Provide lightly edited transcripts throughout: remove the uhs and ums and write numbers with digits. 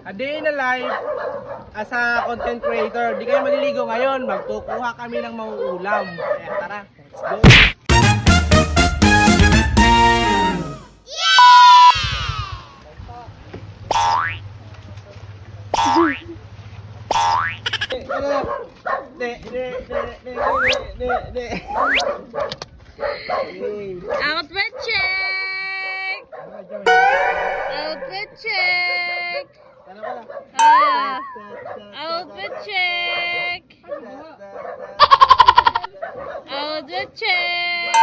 A day in a life as a content creator. Di kayo maliligo ngayon. Magkukuha kami ng mauulam. Kaya tara, let's go! Outfit check! Outfit check! Outfit check! Outfit check!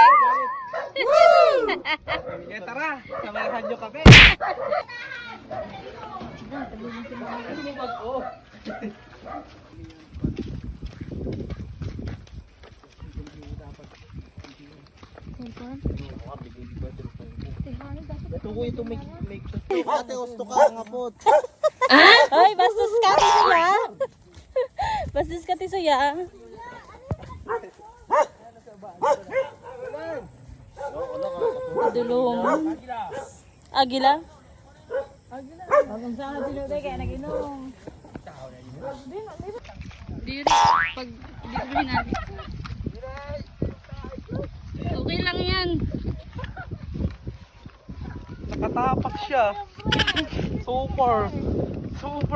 Kaya tara, samahan nyo kami. Ate, gusto ka nga po. Ay, bastos ka ti saya. Bastos ka ti saya. Dulong. Agila. Ang sana dinuday kaya nag-inom. Diri pag di ko hinabi. Okay lang yan. Nakatapak siya. Super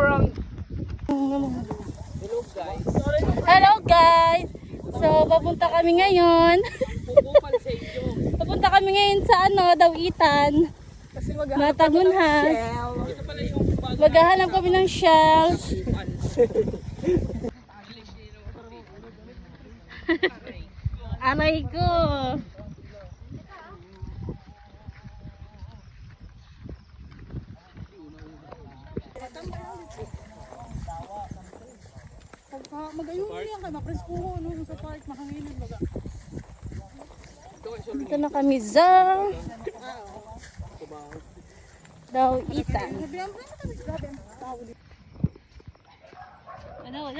ang... Hello guys. Hello guys. So papunta kami ngayon. Papunta kami ngayon sa Dawitan. Matagunhas. Maghahanap kami ng shells. Aray ko. Mag-ayun niya kay mapreskuho no sa park makangilid baga. Dito na kami sa Dawitan. Ano?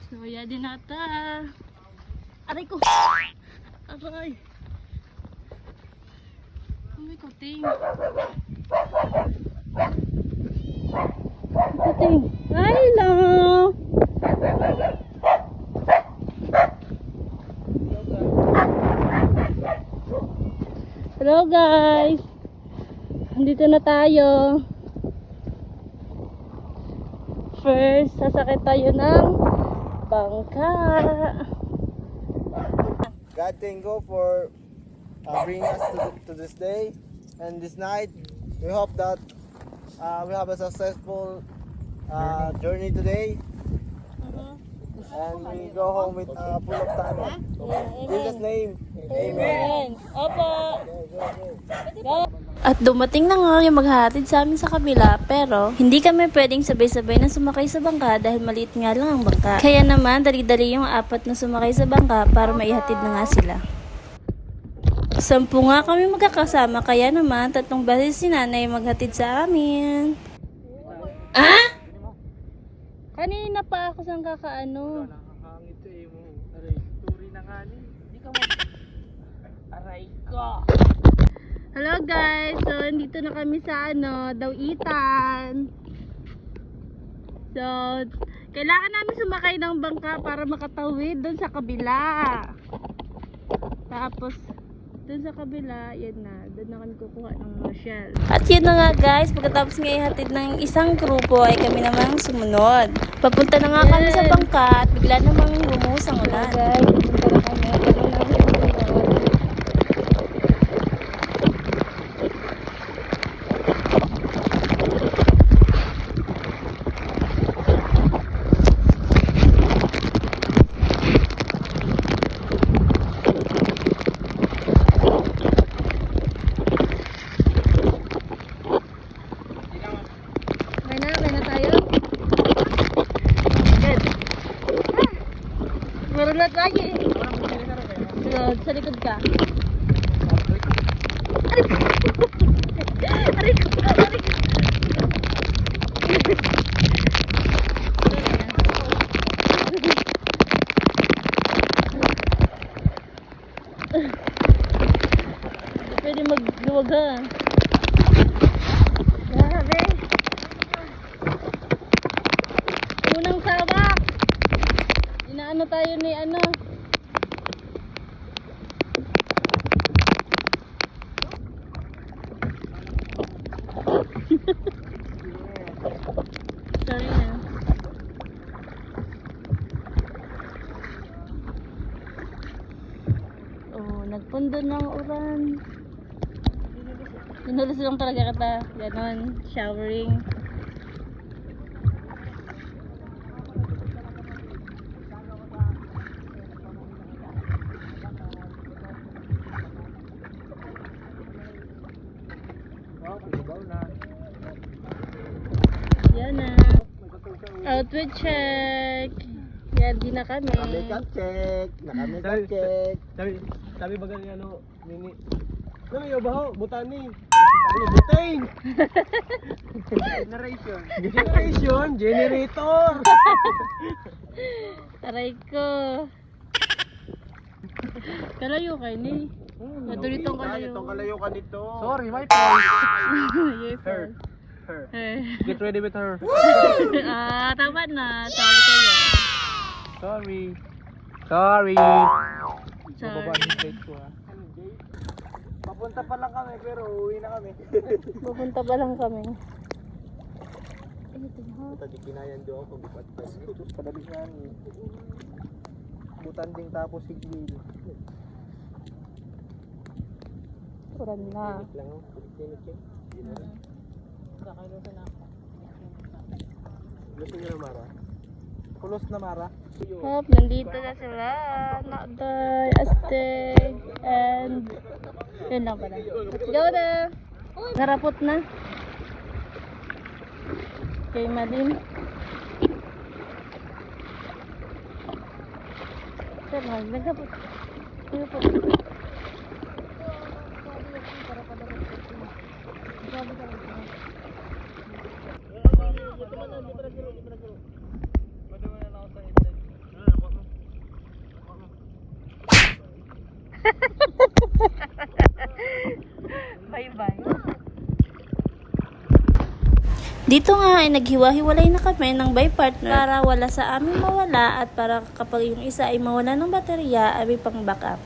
So, yan din nata. Aray ko! Aray! May kuting. Kuting. Hello! Hello guys! Andito na tayo. First, sasakit tayo ng bangka. God thank you for bringing us to this day and this night. We hope that we have a successful journey today and we go home with full of time. In Jesus' name, amen. Opo. At dumating na nga yung maghahatid sa amin sa kabila, pero hindi kami pwedeng sabay-sabay na sumakay sa bangka dahil maliit nga lang ang bangka. Kaya naman dali-dali yung apat na sumakay sa bangka para maihatid na nga sila. 10 nga kami magkakasama, kaya naman 3 beses si nanay maghatid sa amin. Ah? Kanina pa ako sang kakaano. Nakakangiti mo. Aray, turi na nga ni. Hindi ka mo. Aray ko. Hello guys, so nandito na kami sa Dawitan. So, kailangan namin sumakay ng bangka para makatawid doon sa kabila. Tapos, doon sa kabila, yan na. Doon na kami kukuha ng mga shell. At yun na nga guys, pagkatapos nga ihatid ng isang grupo ay kami namang sumunod. Papunta na nga kami sa bangka at bigla namang lumuhos ang ulan. Guys, pupunta na kami. May na tayo. Good. Marunat lagi. Sunod, sa likod ka. Aray ko. magluwag ha. Grabe. Unang sabak. Inaano tayo ni ano. Sorry na. Oh, nagpundo ng uran. Inulus lang talaga kita. Ganon, showering. Yan na. Outfit check. Yan, di na kami. Naka-makeup check. Naka-makeup check. Sabi ba ganyan ano, nini. Ano yung baho? Butani. Ano butane? Generation. Generation, generator. Aray ko. Kalayo kayo ni. Nadulitong kalayo. Itong kalayo ka dito. Sorry, my fault. Yay, Her. Her. Get ready with her. Ah, tama na. Sorry kayo. Sorry. Sorry. Sorry. ko ah. Papunta pa lang kami pero uwi na kami. Pupunta ba lang kami? Tadi kinayan do ako bipat pa. Kadali nga ni. Butan ding tapos sigwil. Uran na. Lang oh. Clinic yun. Gusto niyo na Mara? Kulos na Mara? Hop, nandito na sila. Nakday, Aztec, and yun lang pala. Let's go na! Narapot na. Kay Malin. Sir, nagapot. Nagapot. Bye-bye. Dito nga ay naghiwa-hiwalay na kami ng by partner para wala sa amin mawala at para kapag yung isa ay mawala ng baterya ay may pang backup.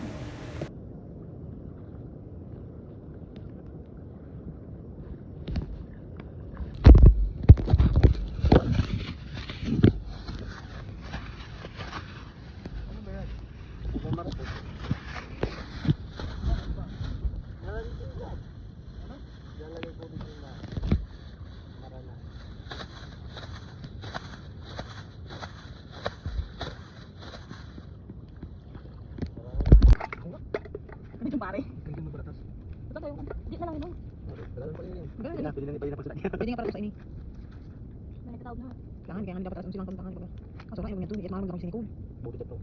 Pwede nga para sa ini. Kailangan dapat atas silang tangan ko. Kaso nga yung ito, iyan mga gamit sinikul. Buti ito.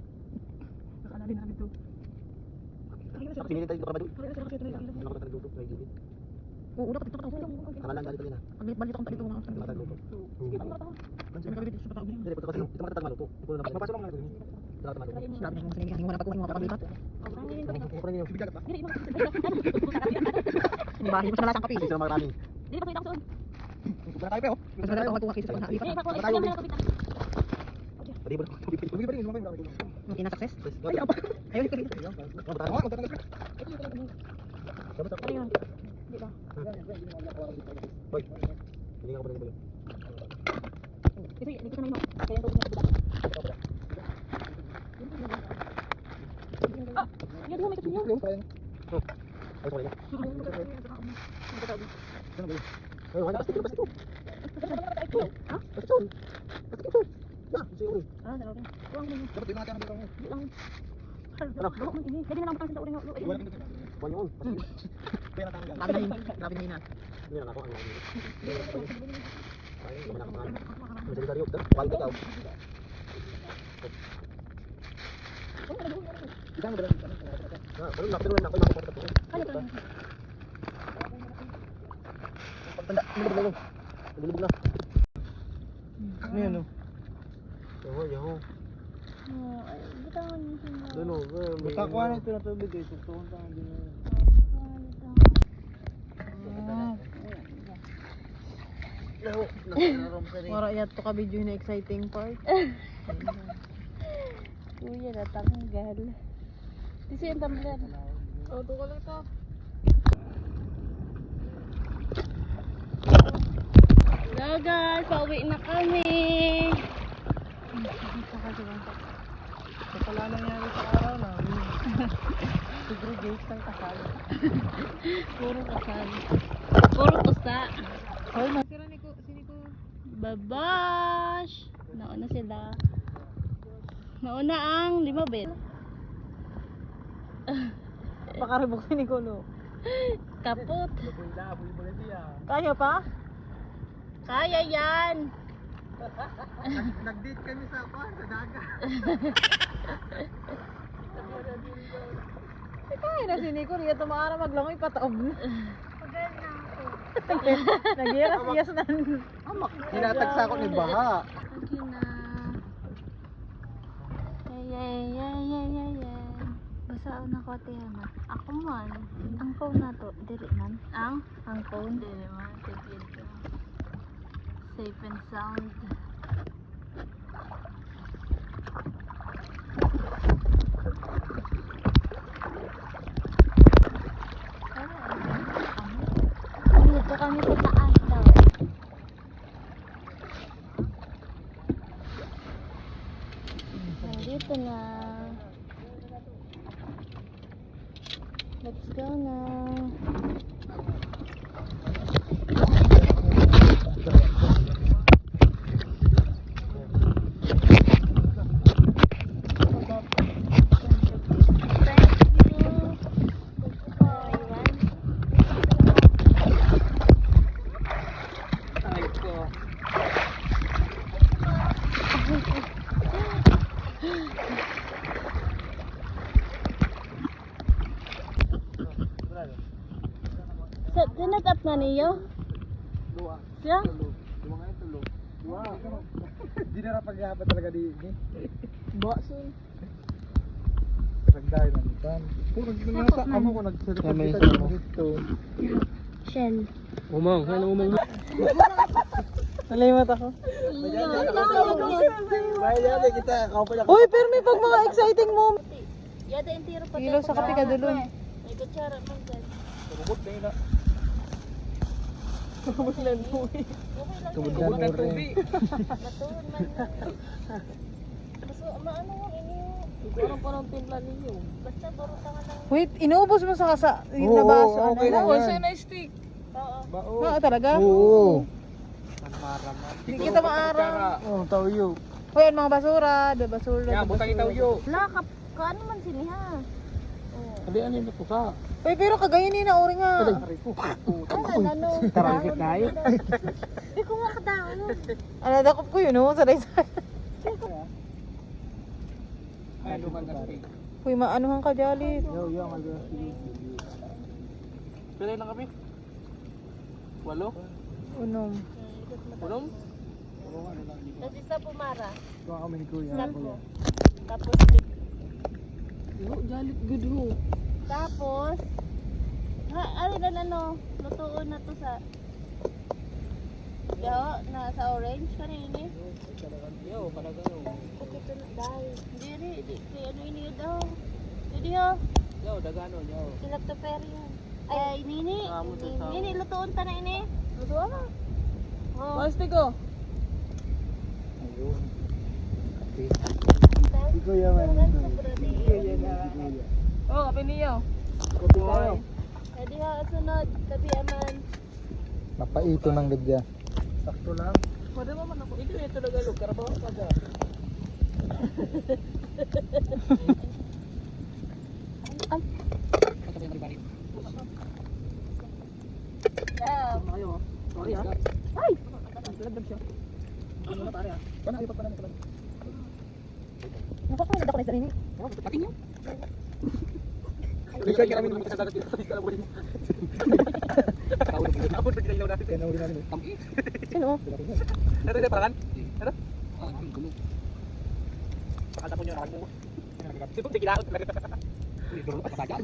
Nakala din namin ito. Pinili tayo dito ka ba doon? Hindi ako tayo dito. May gilid. Oo, dapat ito tayo. Tama lang dali na. Ang balit akong talito mga Tama tayo dito. Hindi dito. Ang kabilit sa patao. Hindi po kasi ito matatag maluto. Ito na papasok lang natin. Dapat maluto. Sabi ng sinihan, hindi mo napakuha yung mga kapalibat. Ako rin yung bigat pa. Di ba? Hindi mo sa malasang kape. Hindi na marami. Hindi pa sa itang Wala tayo pa oh. Mas marami akong kasi sa panghabi pa. Wala tayo. Pwede ba? Pwede ba rin? Yung ina-success. Ayaw pa. Ayaw ko rin. Ano yun? Di ba? Boy. Hindi ka pa rin. Kasi dito na yun. Kaya yung tubig na yan mo may kasi yun. Ay, sorry. Ay, wala kasi basta ito. Ha? Basta ito. Basta ito. Ya, sige. Ah, dalawa. Tuwang mo. Dapat yung mga dito. Di lang. Ano? Pwede na lang pang sa uring. Wala yun. Pera tayo. Grabe na yun. Grabe na yun na. Hindi na ako ang lagi. Ay, wala ka pa. Masali tayo. Wala ka. Ikan mo ba? Ah, baru nak turun nak apa nak turun. Tanda, ini belum. Belum na. Ano yan oh? Yaho, yaho. Ay, bitawan mo siya. Ano? Basta ko na ito na tubig eh. Tuktukan ka nga din. Wala yat to ka video na exciting part. Kuya, natanggal. Dito yung tumbler. Oh, to ka lang to. Hello guys, pauwi na kami. Ito pala nangyari sa araw na. Segregate ng kasal. Puro kasal. Puro kusa. Hoy, masira ni ko, sini ko. Babash! Nauna sila. Nauna ang 5 bet. Pakaribok sini ko no. Kapot. Kaya pa? Kaya yan. Nag-date kami sa dagat. Kaya na sini ko, riya tumaara maglangoy pataob. Nagiras-yas na. Tinatagsa ako ni Baha. Okay na. Yay. Basa na ko ate na. Ako man. Ang phone na to. Dili man. Ang phone. Dili man. Tipid ka. Safe and sound. Dito kami sa taas daw. Nandito na. Let's go na. So, tinatap na niyo? Siya? Di na rapag-ihapa talaga di. Bosun. Nagdahin na nitan. Nasa amo ko nagsalita dito. Shell. Umang, ano umang? Nalimot ako. Bayan na kita. Ako pa Uy, pero may pag mga exciting moment. Yada yung tiro pa. Ilaw sa kape ka dulo. May kutsara man dyan. Bukod kayo na. Kabutlan po eh. Kabudlan na rin. Matuon man na. Basta, maano ang inyo? Parang parang timpla ninyo. Basta barutangan lang. Wait, inuubos mo sa kasa. Oo, Nabaso. okay lang yan. Siya na stick. Oo. Oo, talaga? Oo. Hindi kita maara. Oh, tawyo. Hoy, ang mga basura. Basura. Yan, butang itawyo. Wala, kaano man siniha? Hindi, ano yung pusa? Uy, pero kagayon ni na ori nga. Ano? Tarangkit tayo. Hindi ko nga kadaan. Ano, dakop ko yun, no? Saday-saday. Ano man kasi? Uy, maanuhan ka, Jolly. Yo, mag-gas. Pila lang kami? 8? Unom. Unom? Tapos isa pumara. Tuwa kami ni Kuya. Tapos, tapos, Jolly, good ho. tapos, ano na lutuon na to sa, na sa orange kanina eh. Yo, palaga yo. Okay to na, dahil. Hindi, ano ini daw. Hindi ho, Yo, dagano yo. ilap to pero yan. Ay, nini, lutuon ta na ini. Lutuon na. Oh. Plastic ko. Ayun. Di Kuya man. Oh, kape niyo. Kopi tayo. Pwede ha, sunod, tabi aman. Napaito ng ligya. Sakto lang. Pwede mo man ako. Ito Tagalog, karabaho pa ga. Yeah. Kayo. Sorry ha. Ay! Lagdag siya. Ano na pare ah? Paano ayun pa naman ito? Nakakalit ako na isa rin. Pating yun. Kaya kami naman sa dagat dito. Alam mo rin. Tapos na ilaw natin. Kaya nahuli namin. Tami. Sino? Ano din parangan? Ano? Ah, gulo. Pakata ko niyo na ako. Sipag tigilaot talaga. Uy, duro pa pasaya.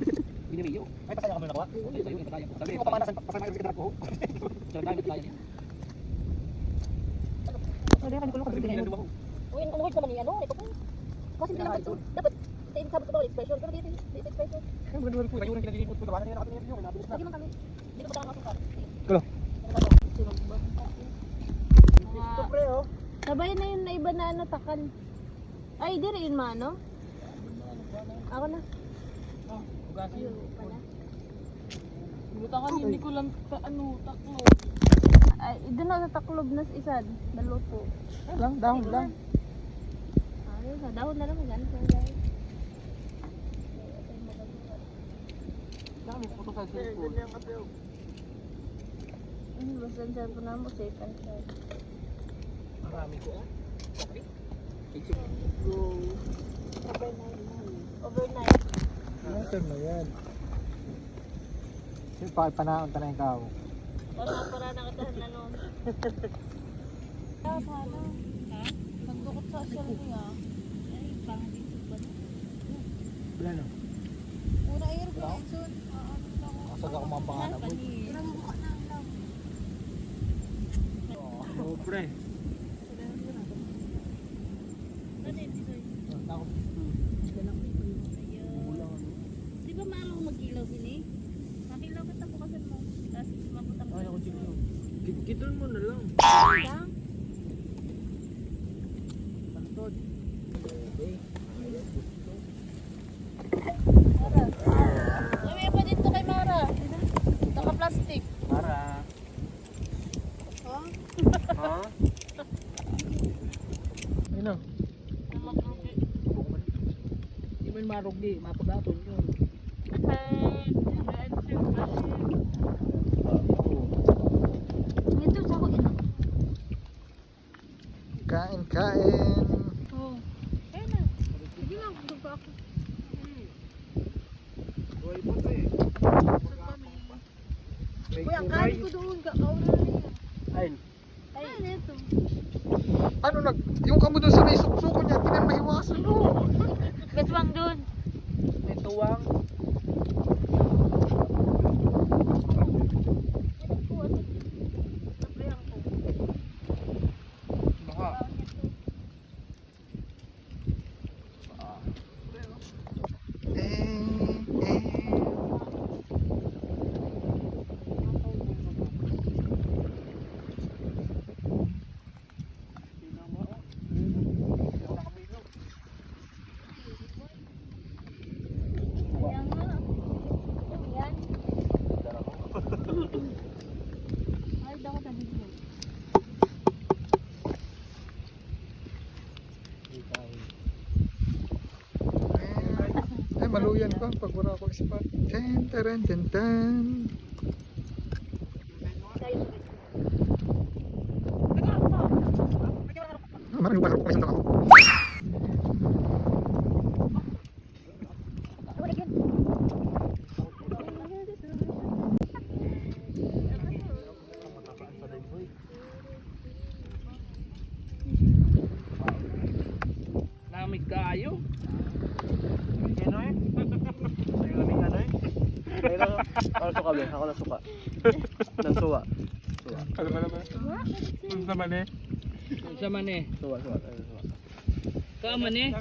Biniriyo. Ay pasaya kami nakuha. Ay, sayo pasaya ko. Sabi ko pamanasan pasaya ko sa ko. Diyan tayo pasaya niya. Hindi ka nikulo kasi hindi mo. Uy, ang words naman ni ano, ito po. Kasi hindi naman ito. Dapat sa sabi ko ba expression, pero dito expression. Ay, maganda po kayo nang kinalilipot ko tawanan niya nakatingin niyo, nabilis na. Lagi man kami. Hindi ko pa nakakasukat. Kulo. Ito pre oh. Sabay na yun na iba na ano, takal. Ay, di rin mano. Ako na. Ugasin. Butangan hindi ko lang ano, taklo. Ay, doon na sa taklob na isad. Naluto. Lang, dahon lang. Ayun, sa dahon na naman. Ganun siya guys. Dami puto sa cellphone. Basta ang cellphone na mo, safe and sound. Marami ko. Okay. Overnight. Nasaan na yan? Siyempre, panaon ta na yung kao. Para nakatahan na nun. Nagdukot sa asyal niya. Ay, pangalisip ba na? Wala no? Una air ko na yun. Kasag ako mga panganap mo. Oo, pre. Di ba maalaw mag-ilaw sini? Makilaw ka tapo kasi mo. Tapos mabutang Ay, ako dito. Kiton mo na lang. lang. Pantod. Ay, pa dito kay Mara. Naka-plastic. Para. Ha? Ha? Ayun na. Hindi mo yung marugdi. Mapagaton yun. Ito sa ko ito. Kain, kain. Oh. Ayun na. Sige lang, baba ako. Buhay po to eh. Uy, ang kain ko doon. Kauna na niya. Ayun. Ayun, ito. Ano yung kamo doon sa may suko niya, hindi na maiwasan no. Gaswang doon. May tuwang. Baka. Ayan nga. Ayan. Ay, daw ka dito. Ay, maluyan ko pag wala ko spot. Ten, teren, ten, ten. Marami ba ako sa ako? Namig kayo. Ano eh? Sa'yo lamig ano eh? Sa'yo lang. Ako na suka ba? Ako na suka. Nang suwa. Suwa. Ano ba naman? Ano naman eh? Sa man eh. Suwa, suwa. Suwa. Kaman eh.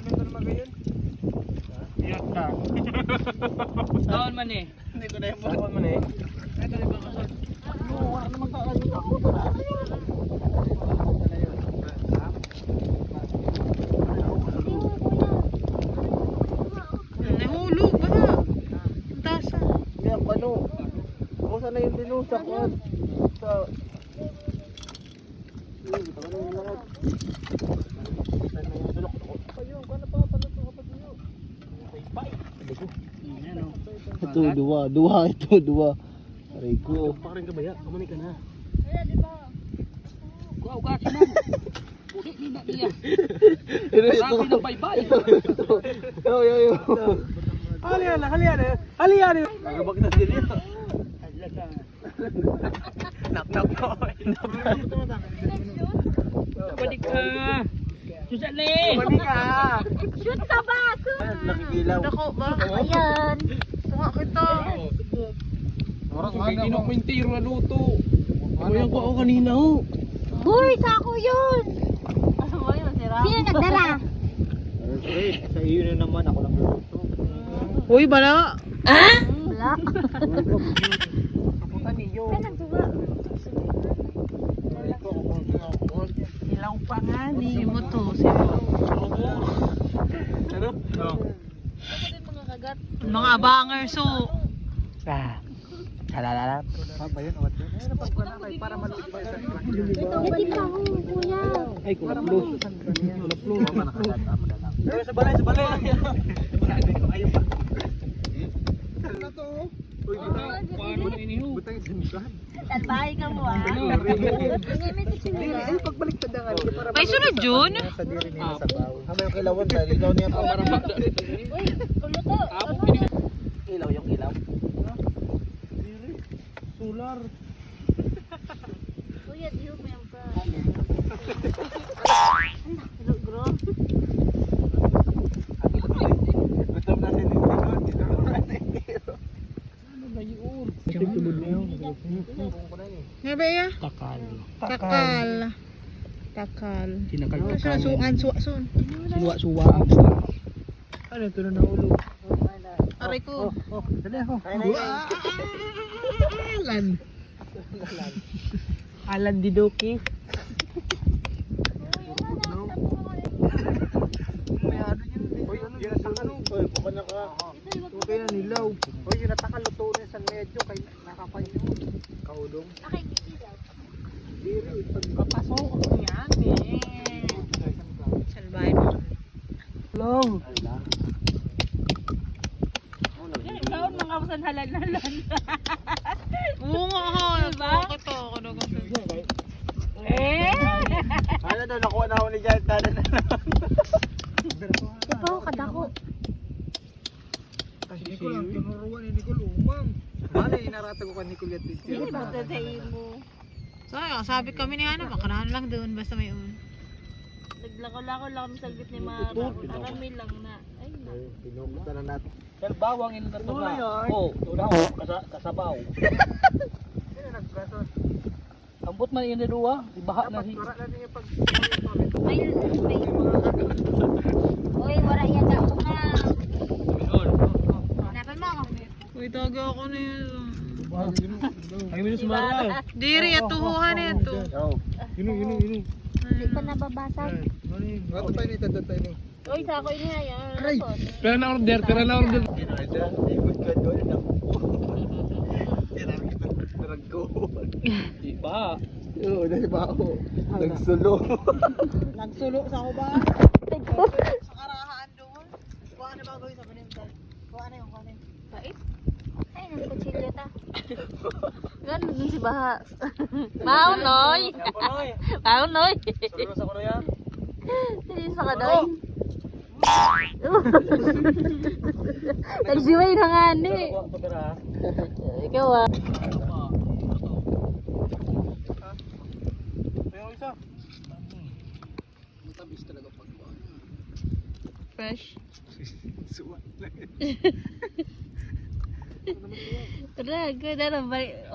Iyak ka. Kaon man eh. Hindi ko na yung kaon man eh. Ito rin ba kasal? Oo, wala naman kaayo ako. Nahulog ba na? Ang tasa. Iyak pa no. Ako sana yung dinusak ko. Sa... Ito, dua ito. Aray ko. Pakarin ka ba ya? Kamani ka na. Ayan, di ba? Kuha ugasin man. Pudi ni na iya. Sabi ng baybay. Yo. Halian. Nagabak na din yun. Knock ko. Balik ka. Susan ni. Mali ka. Shoot sa baso! Nakikilaw. Dako ba? Ayan. Tunga kita. Tinok mo yung tiro na luto. Kuya ko ako kanina ho. Boy, sako yun! Sino nagdala? Sa iyo na naman ako lang luluto. Uy, bala. Wala. Kaputan niyo. Ay, nagsuga. Ilaw pa nga, di mo to. Sino? Ano? Mga abangers, so. Halalala. Ba yun? Awat yun? Ay, napagpala kayo para maluto ba sa Yatim pa ako, kuya. Ay, kulaplo. Kulaplo. Sa balay, sa balay. Ayaw pa. Ano to? Uy, butang isimikan. Talbahay ka mo ah. Ay, pagbalik sa dangan. Ay, sunod yun. Sa diri nila sa bawo. Hama yung kilawan dahil ikaw niya pa. Uy, kuluto. Ilaw yung ilaw. Solar. Kuya, di mo yan pa. Hello, bro. Gutom na din yung tinon. Dito natin tiro. Ano ba yun? Ito tubod na yun. Nga ba ya? Takal. Takal. Tinakal. Suwa-sun. Suwa-suwa. Ano ito na ulo? Aray ko. Dali ako. Alan. Alan Didoki. Uy, yun na sa ano? Uy, pumana ka. Okay na nilaw. Uy, yun na takaluto na sa medyo. Kay nakapanyo. Kaudong. Papasok ko yan eh. Salbay mo. Long. Ikaw, mga usan halal-halal. Oo nga ha. Diba? Ako to. Ako na gusto. Ano daw, nakuha na ako ni Jan. Dada na lang. Ikaw, kadako. Kasi ko lang, tinuruan ni Nicole umang. Bale, inarata ko ka Nicole at teacher. Hindi ba sa mo? So, sabi kami ni Hana, makanahan lang doon basta may un. Naglako-lako lang kami sa git ni Mara. Kami lang na. Ay, na. Pinumusta na natin. Sir, bawang ino na to Wala ba? yan. Oo, tuna ko, kasabaw. Sino nagkaso? Ambot man yun na duwa, ibaha na Dapat rin. wala natin yung pag... May Uy, wala yan ka. Hanapan mo ako. Uy, taga ako na yun. Ay, minus sumara. Diri, atuhuhan ito. Yun. Hindi pa nababasag. Wato tayo ni, tato tayo ni. Uy, sa ako ini yan. Aray! Pera na order. Ikot ka doon na. Nagko. Iba. Oo, dahil ba ako? Nagsulo. Nagsulo sa ako ba? Sa karahaan doon. Kuha na ba gawin sa panintal? Kuha na yung kuha na yung. Bait. Ay, nang kutsilyo ta. Ganun din si Baha. Maunoy. Maunoy. Sulo sa kuno yan. Hindi sa kadoy. Nagsiway na nga ni. Ikaw ah. Ayaw isa. Matabis talaga pagkuha. Fresh. Suwa. Tara, good. Ano,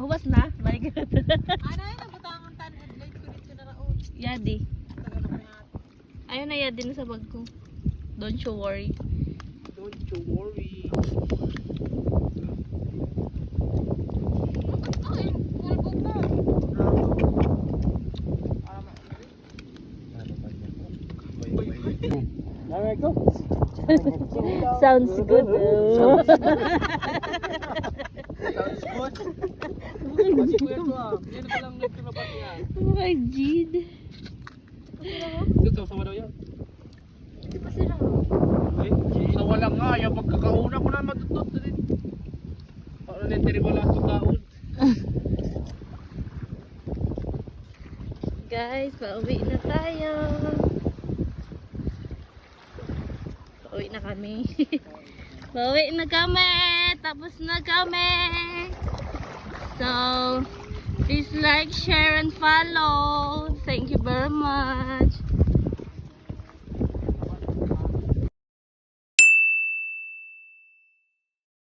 huwas na? Balik ka na. Ano yun, nabutangan tan headlight ko dito na raon. Yadi. Ayun na yadi na sa bag ko. Don't you worry. Don't you worry. Ay, pulbog mo. Alright, go. Sounds good. Sounds good. Kuya ko ah. Yan na palang nagtunabat niya. Oh my God. Dito, sama daw yan. Hindi pa sila. Ay, sa walang nga. Yung pagkakauna ko na matutot din. Para nitiri wala ito kaon. Guys, pauwi na tayo. Pauwi na kami. Pauwi na kami. Tapos na kami. So, please like, share, and follow. Thank you very much.